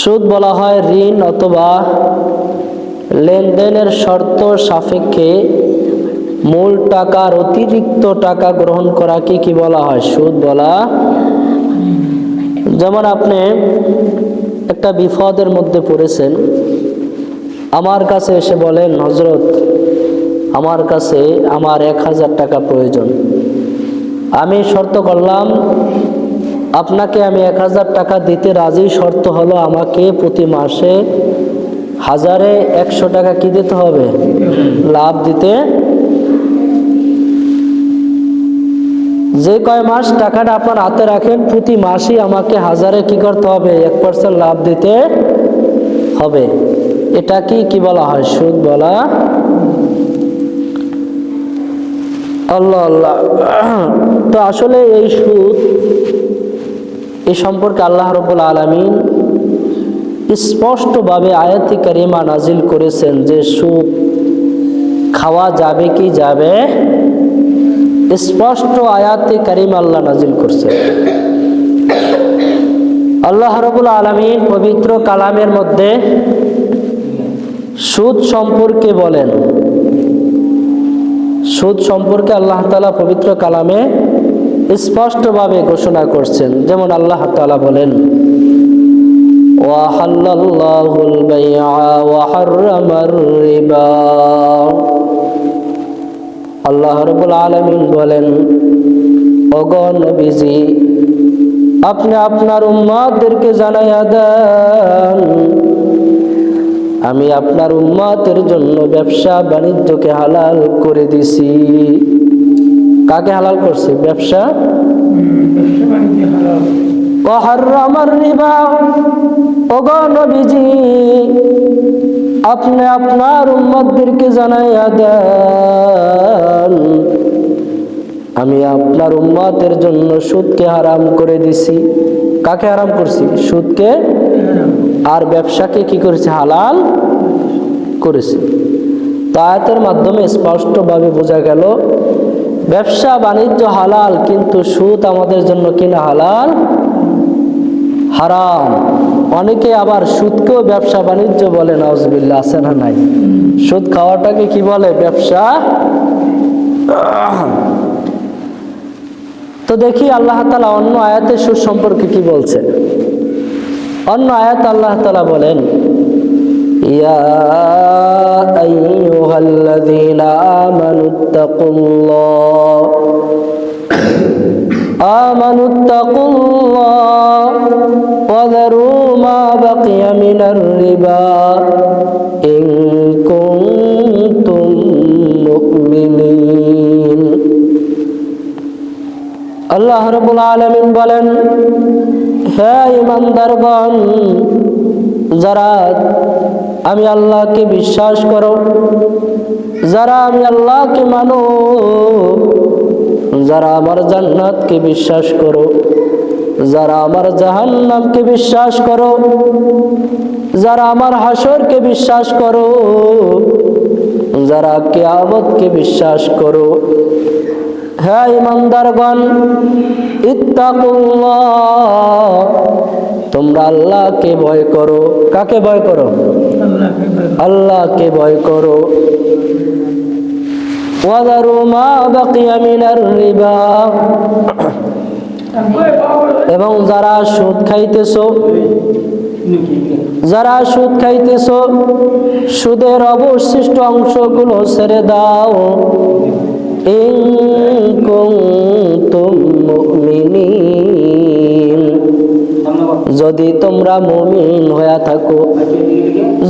সুদ বলা হয় ঋণ অথবা লেনদেনের শর্ত সাপেক্ষে মূল টাকার অতিরিক্ত টাকা গ্রহণ করাকে কি বলা হয়? সুদ বলা। যেমন আপনি একটা বিপদের মধ্যে পড়েছেন, আমার কাছে এসে বলেন, হযরত আমার কাছে আমার 1000 টাকা প্রয়োজন। আমি শর্ত করলাম আপনাকে আমি 1000 টাকা দিতে রাজি। শর্ত হলো আমাকে প্রতি মাসে 1000-এ 100 টাকা কি দিতে হবে? লাভ দিতে। যে কয় মাস টাকাটা আপনার হাতে রাখেন প্রতি মাসেই আমাকে 1000-এ কি করতে হবে? 1% লাভ দিতে হবে। এটা কি বলা হয়? সুদ বলা। আল্লাহ আল্লাহ। তো আসলে এই সুদ, এই সম্পর্কে আল্লাহ রাব্বুল আলামিন স্পষ্টভাবে আয়াতে কারিমা নাজিল করেছেন যে সুদ খাওয়া যাবে কি যাবে, স্পষ্ট আয়াতে কারিমা আল্লাহ নাজিল করছেন। আল্লাহ রাব্বুল আলামিন পবিত্র কালামের মধ্যে সুদ সম্পর্কে বলেন। সুদ সম্পর্কে আল্লাহ তাআলা পবিত্র কালামে স্পষ্টভাবে ঘোষণা করছেন। যেমন আল্লাহ তাআলা বলেন, ওয়াহাল্লাল্লাহুল বাই'a ওয়া হাররামার রিবা। আল্লাহ রাব্বুল আলামিন বলেন, ওগো নবীজি, আপনি আপনার উম্মতদেরকে জানাইয়া দেন, আমি আপনার উম্মতের জন্য ব্যবসা বাণিজ্যকে হালাল করে দিছি। কাকে হালাল করছে? ব্যবসা বাণিজ্য হালাল। ওয়া হাররামার রিবা, ওগো নবীজি, আপনি আপনার উম্মতদেরকে জানাইয়া দেন, আমি আপনার উম্মতের জন্য সুদকে হারাম করে দিছি। কাকে হারাম করছি? সুদকে। আর ব্যবসাকে কি করেছে? হালাল করেছে। তো আয়াতের মাধ্যমে স্পষ্টভাবে বোঝা গেল ব্যবসা বাণিজ্য হালাল, কিন্তু সুদ আমাদের জন্য কিনা হালাল, হারাম। অনেকে আবার সুদকেও ব্যবসা বাণিজ্য বলে, নাউজুবিল্লাহ। আছে না নাই? সুদ খাওয়াটাকে কি বলে? ব্যবসা। তো দেখি আল্লাহ তাআলা অন্য আয়াতে সুদ সম্পর্কে কি বলছে। অন্য আয়াত আল্লাহ তাআলা বলেন, ইয়া আইয়ুহাল্লাযীনা আমানুত্তাকুল্লাহ ওয়া যারু মা বাকিয়া মিনার রিবা ইন কুনতুম মুমিনিন। আল্লাহ রাব্বুল আলামিন বলেন, হে ঈমানদারগণ, যারা আমি আল্লাহকে বিশ্বাস করো, যারা আমি আল্লাহকে মানো, যারা আমার জান্নাতকে বিশ্বাস করো, যারা আমার জাহান্নামকে বিশ্বাস করো, যারা আমার হাসরকে বিশ্বাস করো, যারা কিয়ামতকে বিশ্বাস করো, হে ঈমানদারগণ, ইত্তাকুল্লাহ, তোমরা আল্লাহকে ভয় করো। কাকে ভয় করো? আল্লাহকে ভয় করো। ওয়া যারু মা বাকিয়া মিনার রিবা, এবং যারা সুদ খাইতেছো, যারা সুদ খাইতেছো, সুদের অবশিষ্ট অংশগুলো ছেড়ে দাও। ইন কুনতুম মুমিনিন, যদি তোমরা মুমিন হয়ে থাকো,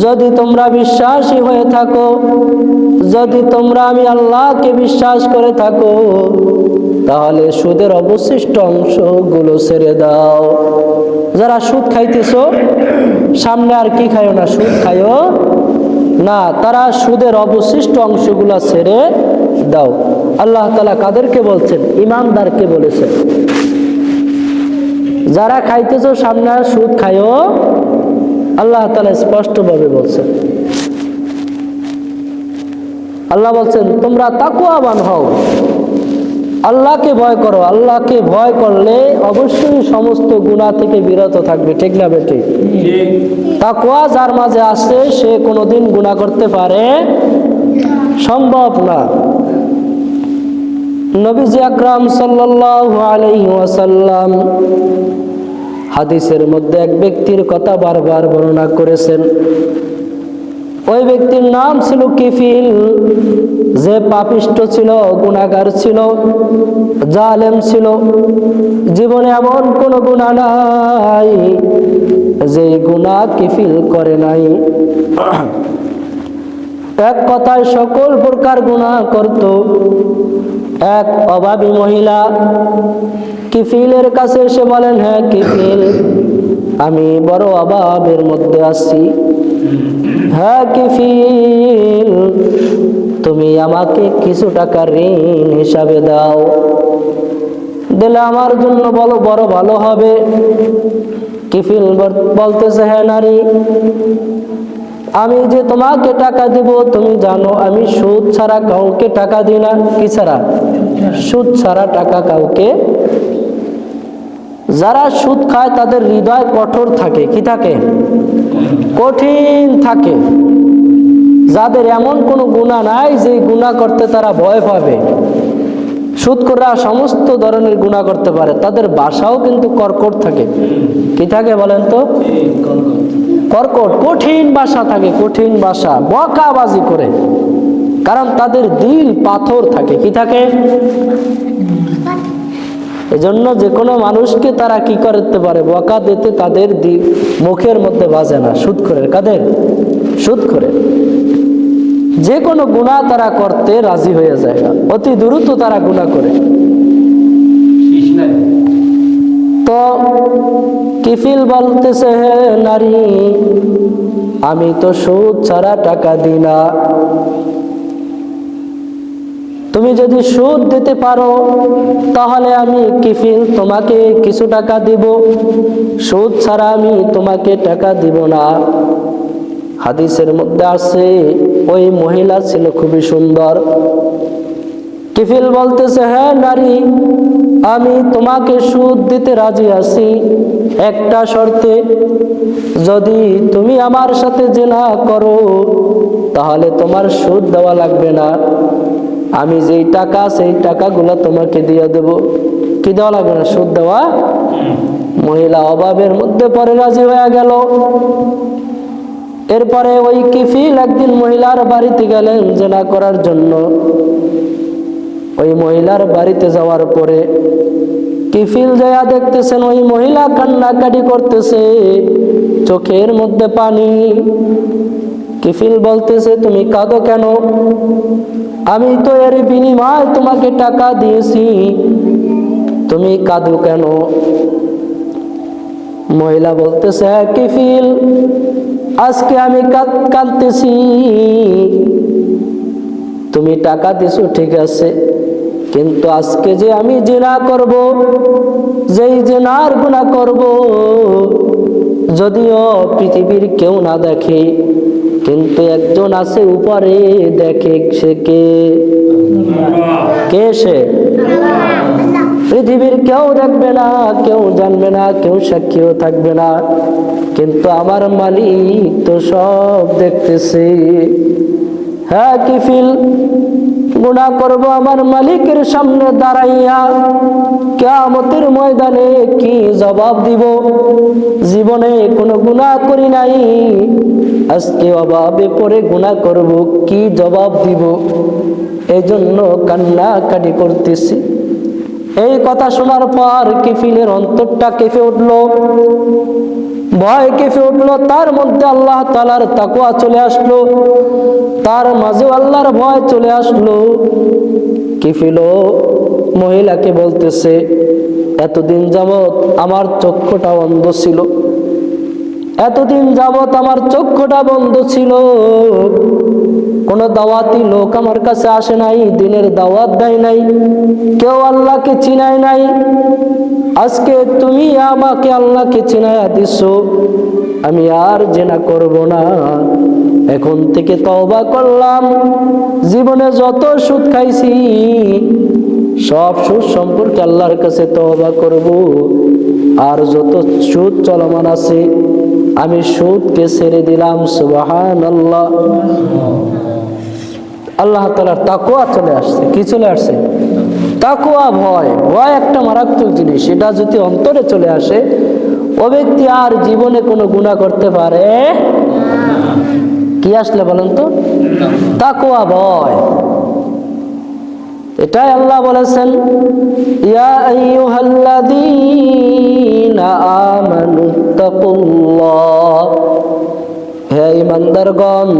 যদি তোমরা বিশ্বাসী হয়ে থাকো, যদি তোমরা আমি আল্লাহকে বিশ্বাস করে থাকো, তাহলে সুদের অবশিষ্ট অংশগুলো ছেড়ে দাও। যারা সুদ খাইতেছো, সামনে আর কি খায়ো না, সুদ খায়ো না, তারা সুদের অবশিষ্ট অংশগুলো ছেড়ে দাও। আল্লাহ তাআলা কাদেরকে বলছেন? ঈমানদারকে বলেছেন। যারা খাইতেছো সামনে আর সুদ খায়ো, আল্লাহ তাআলা স্পষ্টভাবে বলছেন। আল্লাহ বলছেন তোমরা তাকওয়াবান হও, আল্লাহকে ভয় করো। আল্লাহকে ভয় করলে অবশ্যই সমস্ত গুনাহ থেকে বিরত থাকবে, ঠিক না বেটি? তাকওয়া যার মাঝে আছে সে কোনোদিন গুনাহ করতে পারে সম্ভব না। নবীজি আকরাম সাল্লাল্লাহু আলাইহি ওয়াসাল্লাম হাদিসের মধ্যে এক ব্যক্তির কথা বারবার বর্ণনা করেছেন। ওই ব্যক্তির নাম ছিল কিফিল, যে পাপিষ্ঠ ছিল, গুনাহগার ছিল, জালেম ছিল। জীবনে এমন কোন গুনাহ নাই যে গুনাহ কিফিল করে নাই। এক কথায় সকল প্রকার গুনাহ করত। এক অভাবী মহিলা কিফিলের কাছে এসে বলেন, হ্যাঁ কিফিল, আমি বড় অভাবের মধ্যে আছি। হ্যাঁ কিফিল, তুমি আমাকে কিছু টাকা ঋণ হিসাবে দাও, দিলে আমার জন্য বড় ভালো হবে। কিফিল বলতেছে, হ্যাঁ নারী, আমি যে তোমাকে টাকা দিব তুমি জানো আমি সুদ ছাড়া কাউকে টাকা দিই না। কি ছাড়া? সুদ ছাড়া টাকা কাউকে। যারা সুদ খায় তাদের হৃদয় কঠোর থাকে। কি থাকে? কঠিন থাকে। যাদের এমন কোনো গুনাহ নাই যে গুনাহ করতে তারা ভয় পাবে, সুদখোররা সমস্ত ধরনের গুনাহ করতে পারে, তাদের ভাষাও কিন্তু কর্কট থাকে। কি থাকে বলেন তো? কর্কট, কঠিন ভাষা থাকে, কঠিন ভাষা, বকাবাজি করে। কারণ তাদের দিল পাথর থাকে। কি থাকে? এজন্য যে কোনো মানুষকে তারা কি করতে পারে? বকা দিতে তাদের মুখের মধ্যে বাজে না। সুদখোরের, কাদের? সুদখোরের। যে কোনো গুনাহ তারা করতে রাজি হয়ে যায় না, অতি দ্রুত তারা গুনাহ করে। তো কিফিল বলতেছে, হে নারী, আমি তো সুদ ছাড়া টাকা দিই না, তুমি যদি সুদ দিতে পারো তাহলে আমি কিফিল তোমাকে কিছু টাকা দিব, সুদ ছাড়া আমি তোমাকে টাকা দিব না। হাদিসের মধ্যে আছে ওই মহিলা ছিল খুবই সুন্দর। কিফিল বলতেছে, হ্যাঁ নারী, আমি তোমাকে সুদ দিতে রাজি আছি একটা শর্তে, যদি তুমি আমার সাথে জিনা করো তাহলে তোমার সুদ দেওয়া লাগবে না, আমি যেই টাকা সেই টাকাগুলো তোমাকে দিয়ে দেব। কি দেওয়া লাগবে না? সুদ দেওয়া। মহিলা অভাবের মধ্যে পরে রাজি হয়ে গেল। এরপরে ওই কিফিল একদিন মহিলার বাড়িতে গেলেন জিনা করার জন্য। ওই মহিলার বাড়িতে যাওয়ার পরে কিফিল যায়া দেখতেছেন ওই মহিলা কান্নাকাটি করতেছে, চোখের মধ্যে পানি। কিফিল বলতেছে, তুমি কাঁদো কেন? আমি তো এর বিনিময়ে তোমাকে টাকা দিয়েছি, তুমি কাঁদো কেন? মহিলা বলতেছে, হ্যাঁ কিফিল, আজকে আমি কাঁদতেছি। তুমি টাকা দিছো ঠিক আছে, কিন্তু আজকে যে আমি জিনা করব, যেই জিনার গুনাহ করব, যদিও পৃথিবীর কেউ না দেখে কিন্তু একজন আছে উপরে দেখে। সে কে? কে সে? পৃথিবীর কেউ দেখবে না, কেউ জানবে না, কেউ সাক্ষীও থাকবে না, কিন্তু আমার মালিক তো সব দেখতেছে। হ্যাঁ কিফিল, গুনাহ করব আমার মালিকের সামনে দাঁড়াইয়া, কিয়ামতের ময়দানে কি জবাব দিব? জীবনে কোনো গুনাহ করি নাই, আজকে অভাবে পড়ে গুনাহ করব, কি জবাব দিব? এই জন্য কান্নাকাটি করতেছি। এই কথা শোনার পর কিফিলের অন্তরটা কেঁপে উঠল, ভয় কেঁপে উঠল, তার মধ্যে আল্লাহ তাআলার তাকওয়া চলে আসলো, তার মাঝে আল্লাহর ভয় চলে আসলো। কিফিল মহিলাকে বলতেছে, এতদিন যাবত আমার চক্ষুটা অন্ধ ছিল, এতদিন যাবত আমার চক্ষুটা বন্ধ ছিল, কোন দাওয়াতি লোক আমার কাছে আসে নাই, দিনের দাওয়াত দেয় নাই, কেউ আল্লাহকে চিনায় নাই। আজকে তুমি আমাকে আল্লাহকে চিনায়া দিছো, আমি আর জিনা করব না, এখন থেকে তওবা করলাম। জীবনে যত সুদ খাইছি সব সুদ সম্পর্কে আল্লাহর কাছে তওবা করব। আর যত সুদ চলমান আছে আমি সুদকে ছেড়ে দিলাম। সুবহানাল্লাহ। আল্লাহ তাআলার তাকওয়া চলে আসছে। কি চলে আসছে? তাকওয়া, ভয়। ভয় একটা মারাত্মক জিনিস। এটা যদি অন্তরে চলে আসে, ও ব্যক্তি আর জীবনে কোনো গুনাহ করতে পারে কি আসলে বলেন তো? তাকওয়া, ভয়। এটাই আল্লাহ বলেছেন, ইয়া আইয়ুহাল্লাযীনা আমানু তাকুল্লাহ, হে ঈমানদারগণ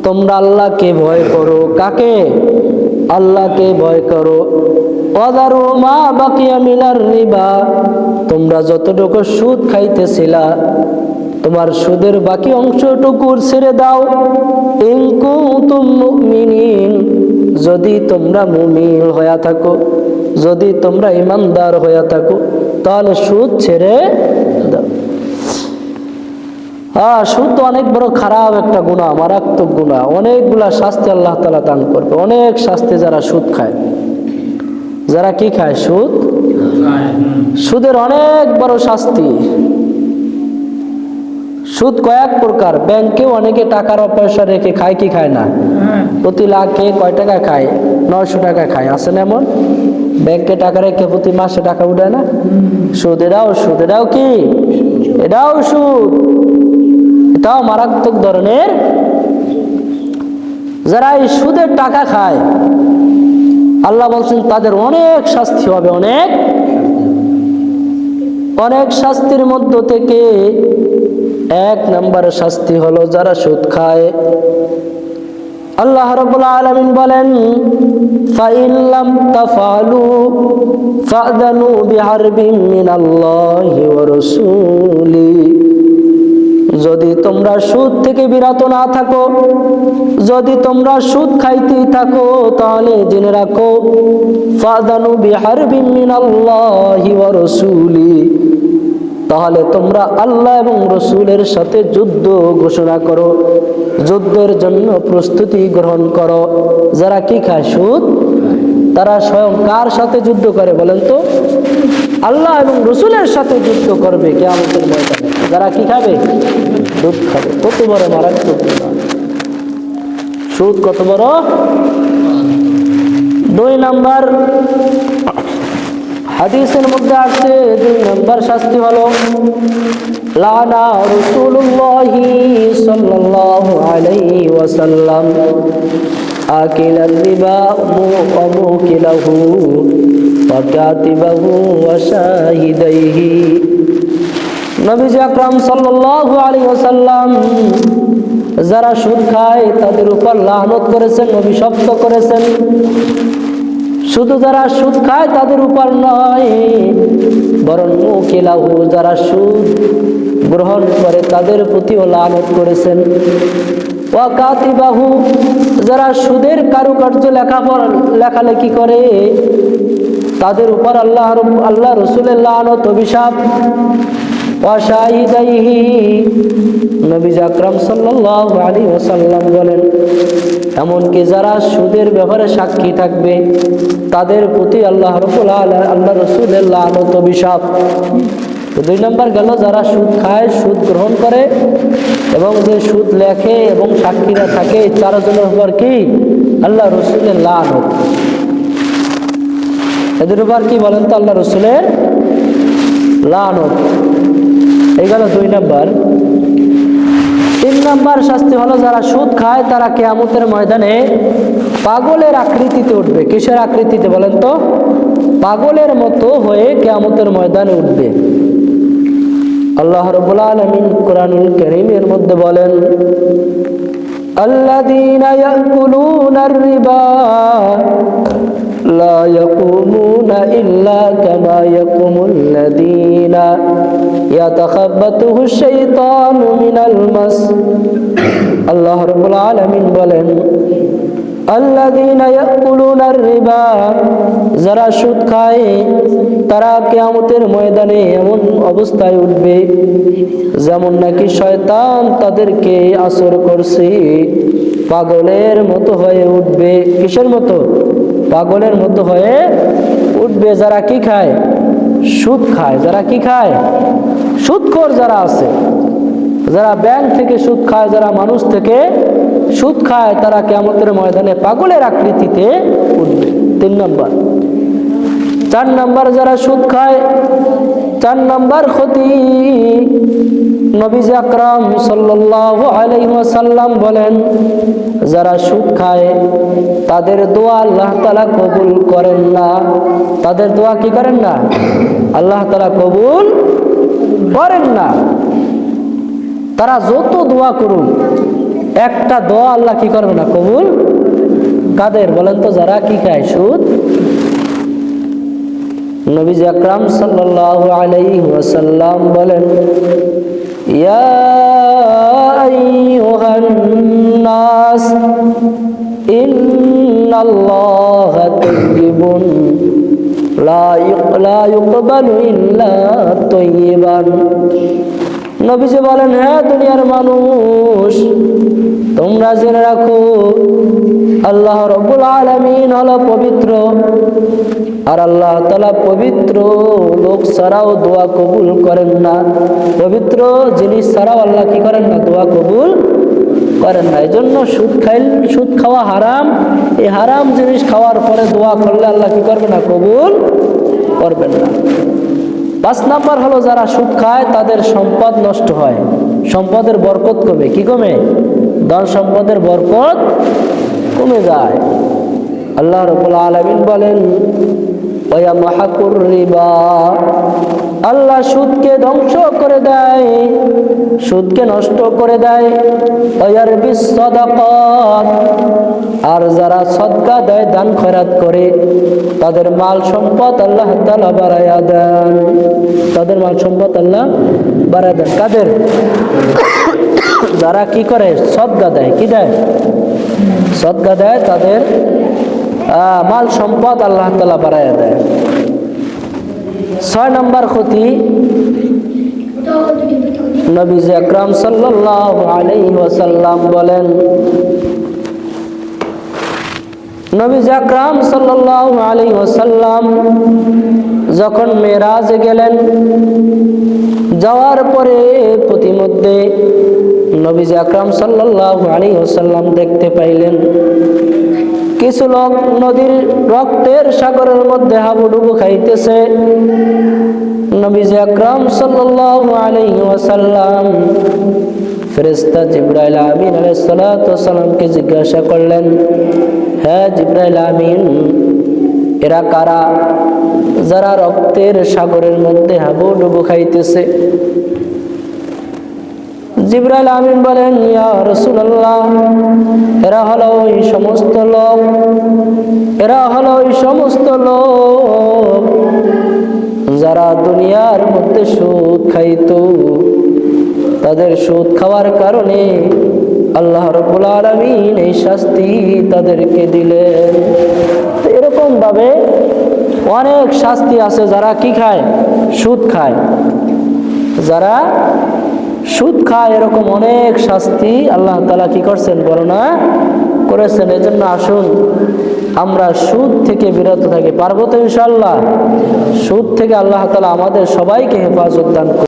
তোমরা আল্লাহকে ভয় করো। কাকে? আল্লাহকে ভয় করো। ওয়াদারু মা বাকিয়া মিনার রিবা, তোমরা যতটুকু সুদ খাইতেছিলা তোমার সুদের বাকি অংশটুকু ছেড়ে দাও। ইন কুনতুম মুমিনিন, যদি তোমরা মুমিন হয়ে থাকো, যদি তোমরা ঈমানদার হয়ে থাকো তাহলে সুদ ছেড়ে দাও। সুদ তো অনেক বড় খারাপ একটা গুনাহ, মারাত্মক গুনাহ। অনেকগুলা শাস্তি আল্লাহ তাআলা দান করবে, অনেক শাস্তি যারা সুদ খায়। যারা কি খায়? সুদ। সুদের অনেক বড় শাস্তি। সুদ কয়েক প্রকার। ব্যাংকেও অনেকে টাকার পয়সা রেখে খায়, কি খায় না? প্রতি লাখে কয় টাকা খায়? 900 টাকা খায়। আছে না এমন? ব্যাংকে টাকা রেখে প্রতি মাসে টাকা উঠায় না? সুদ। এটাও সুদ। এটাও কি? এটাও সুদ। এটাও মারাত্মক ধরনের। যারা এই সুদের টাকা খায় আল্লাহ বলছেন তাদের অনেক শাস্তি হবে। অনেক অনেক শাস্তির মধ্য থেকে 1 নম্বর শাস্তি হলো যারা সুদ খায়। আল্লাহ রাব্বুল আলামিন বলেন, ফাইন লাম তাফআলু ফাযানু বিহারবিন মিনাল্লাহি ওয়া রাসূলি, যদি তোমরা সুদ থেকে বিরত না থাকো, যদি তোমরা সুদ খাইতেই থাকো তাহলে জেনে রাখো, ফাযানু বিহারবিন মিনাল্লাহি ওয়া রাসূলি, তাহলে তোমরা আল্লাহ এবং রসুলের সাথে যুদ্ধ ঘোষণা করো, যুদ্ধের জন্য প্রস্তুতি গ্রহণ করো। যারা কি খায়? সুদ। তারা স্বয়ং কার সাথে যুদ্ধ করে বলেন তো? আল্লাহ এবং রসুলের সাথে যুদ্ধ করবে কিয়ামতের ময়দানে। যারা কি খাবে? সুদ খাবে। কত বড় মারাত্মক সুদ! কত বড়! 2 নাম্বার হাদিসের মধ্যে আছে, 2 নম্বর শাস্তি হলো লানা রাসূলুল্লাহি সাল্লাল্লাহু আলাইহি ওয়াসাল্লাম আকিলার রিবা ওয়া মুকিলাহু ওয়া কাতিবাহু ওয়া শাহিদাইহি। নবীজি আকরাম সাল্লাল্লাহু আলাইহি ওয়াসাল্লাম যারা সুদ খায় তাদের উপর লানত করেছেন, অভিশপ্ত করেছেন। শুধু যারা সুদ খায় তাদের উপর নয়, বরং মুকিলাহু, যারা সুদ গ্রহণ করে তাদের প্রতিও লানত করেছেন। ওয়া কাতিবাহু, যারা সুদের কারুকার্য লেখালেখি করে তাদের উপর আল্লাহ রসুলের লানত, অভিশাপ। ওয়া শাহিদাইহি, নবী আকরাম সাল্লাল্লাহু আলাইহি ওয়াসাল্লাম বলেন, এমনকি যারা সুদের ব্যাপারে সাক্ষী থাকবে তাদের প্রতি আল্লাহ রসুলের লানত, অভিশাপ। 2 নম্বর গেল যারা সুদ খায়, সুদ গ্রহণ করে এবং যে সুদ লেখে এবং সাক্ষীরা থাকে, 4 জনের উপর কি? আল্লাহ রসুলের লানত। এদের উপর কি বলেন তো? আল্লাহ রসুলের লানত। এই গেল 2 নম্বর। 3 নম্বর শাস্তি হলো যারা সুদ খায় তারা কিয়ামতের ময়দানে পাগলের আকৃতিতে উঠবে। কিসের আকৃতিতে বলেন তো? পাগলের মতো হয়ে কিয়ামতের ময়দানে উঠবে। আল্লাহ রাব্বুল আলামিন কোরআনুল কারীমের মধ্যে বলেন, আল্লাযীনা ইয়াকুলুনার রিবা লা ইয়াকুমুনা ইল্লা কামা ইয়াকুমুল্লাযীনা ইয়াতাখাব্বাতুহুশ শাইতানু মিনাল মাস। আল্লাহ রাব্বুল আলামিন বলেন, আল্লাযীনা ইয়াকুলুনার রিবা, যারা সুদ খায় তারা কিয়ামতের ময়দানে এমন অবস্থায় উঠবে যেমন নাকি শয়তান তাদেরকে আসর করছে, পাগলের মতো হয়ে উঠবে। কিসের মতো? পাগলের মতো হয়ে উঠবে যারা কি খায়, সুদ খায়। যারা কি খায়, সুদখোর যারা আছে, যারা ব্যাংক থেকে সুদ খায়, যারা মানুষ থেকে সুদ খায়, তারা কিয়ামতের ময়দানে পাগলের আকৃতিতে উঠবে। 3 নম্বর। 4 নম্বর, যারা সুদ খায়, 4 নম্বর ক্ষতি, নবীজি আকরাম সাল্লাল্লাহু আলাইহি ওয়াসাল্লাম বলেন, যারা সুদ খায় তাদের দোয়া আল্লাহ তাআলা কবুল করেন না। তাদের দোয়া কি করেন না? আল্লাহ তাআলা কবুল করেন না। তারা যত দোয়া করুক, একটা দোয়া আল্লাহ কি করবে না, কবুল। কাদের বলেন তো? যারা কি খায়, সুদ। নবীজি আকরাম সাল্লাল্লাহু আলাইহি ওয়াসাল্লাম বলেন, ইয়া আইয়ুহান নাস ইন্নাল্লাহা তাইয়্যিবুন লা ইউকবালু ইল্লা তাইয়্যিবান। নবীজি বলেন, হ্যাঁ দুনিয়ার মানুষ, তোমরা জেনে রাখো আল্লাহ রাব্বুল আলামিন হলো পবিত্র, আর আল্লাহ তাআলা পবিত্র লোক ছাড়াও দোয়া কবুল করেন না। পবিত্র জিনিস ছাড়াও আল্লাহ কি করেন না, দোয়া কবুল করেন না। এই জন্য সুদ খাওয়া হারাম। এই হারাম জিনিস খাওয়ার পরে দোয়া করলে আল্লাহ কি করবে না, কবুল করবেন না। 5 নাম্বার হলো, যারা সুদ খায় তাদের সম্পদ নষ্ট হয়, সম্পদের বরকত কমে। কি কমে? ধন সম্পদের বরকত কমে যায়। আল্লাহ রাব্বুল আলামিন বলেন, ওয়ায়ামহাকুর রিবা, আল্লাহ সুদকে ধ্বংস করে দেয়, সুদকে নষ্ট করে দেয়। ওয়ায়ারবিস সাদাকাত, আর যারা সদকা দেয়, দান খয়রাত করে, তাদের মাল সম্পদ আল্লাহ তাআলা বাড়ায়া দেন। তাদের মাল সম্পদ আল্লাহ বাড়ায়া দেন। কাদের? যারা কি করে, সদকা দেয়। কি দেয়? সদকা দেয়, তাদের মাল সম্পদ আল্লাহ তাআলা বাড়ায়া দেয়। 6 নম্বর ক্ষতি, নবীজি আকরাম সাল্লাল্লাহু আলাইহি ওয়াসাল্লাম বলেন, নবীজি আকরাম সাল্লাল্লাহু আলাইহি ওয়াসাল্লাম যখন মেরাজে গেলেন, যাওয়ার পরে প্রতিমধ্যে নবীজি আকরাম সাল্লাল্লাহু আলাইহি ওয়াসাল্লাম দেখতে পাইলেন কিছু লোক নদীর রক্তের সাগরের মধ্যে হাবুডুবু খাইতেছে। নবীজি আকরাম সাল্লাল্লাহু আলাইহি ওয়াসাল্লাম ফেরেশতা জিবরাইল আমিন আলাইহিস সালাতু ওয়াস সালামকে জিজ্ঞাসা করলেন, হ্যাঁ জিবরাইল আমিন, এরা কারা যারা রক্তের সাগরের মধ্যে হাবুডুবু খাইতেছে? জিবরাইল আমিন বলেন, ইয়া রাসূলুল্লাহ, এরা হলো ওই সমস্ত লোক, এরা হলো ওই সমস্ত লোক যারা দুনিয়ার মধ্যে সুদ খাইতো। তাদের সুদ খাওয়ার কারণে আল্লাহ রাব্বুল আলামিন এই শাস্তি তাদেরকে দিলেন। এরকম ভাবে অনেক শাস্তি আছে যারা কি খায়, সুদ খায়। যারা সুদ খায়, এরকম অনেক শাস্তি আল্লাহ তাআলা কি করছেন, বর্ণনা করেছেন। এজন্য আসুন আমরা সুদ থেকে বিরত থাকি। পারবো তো ইনশাআল্লাহ? সুদ থেকে আল্লাহ তাআলা আমাদের সবাইকে হেফাজত দান করুন।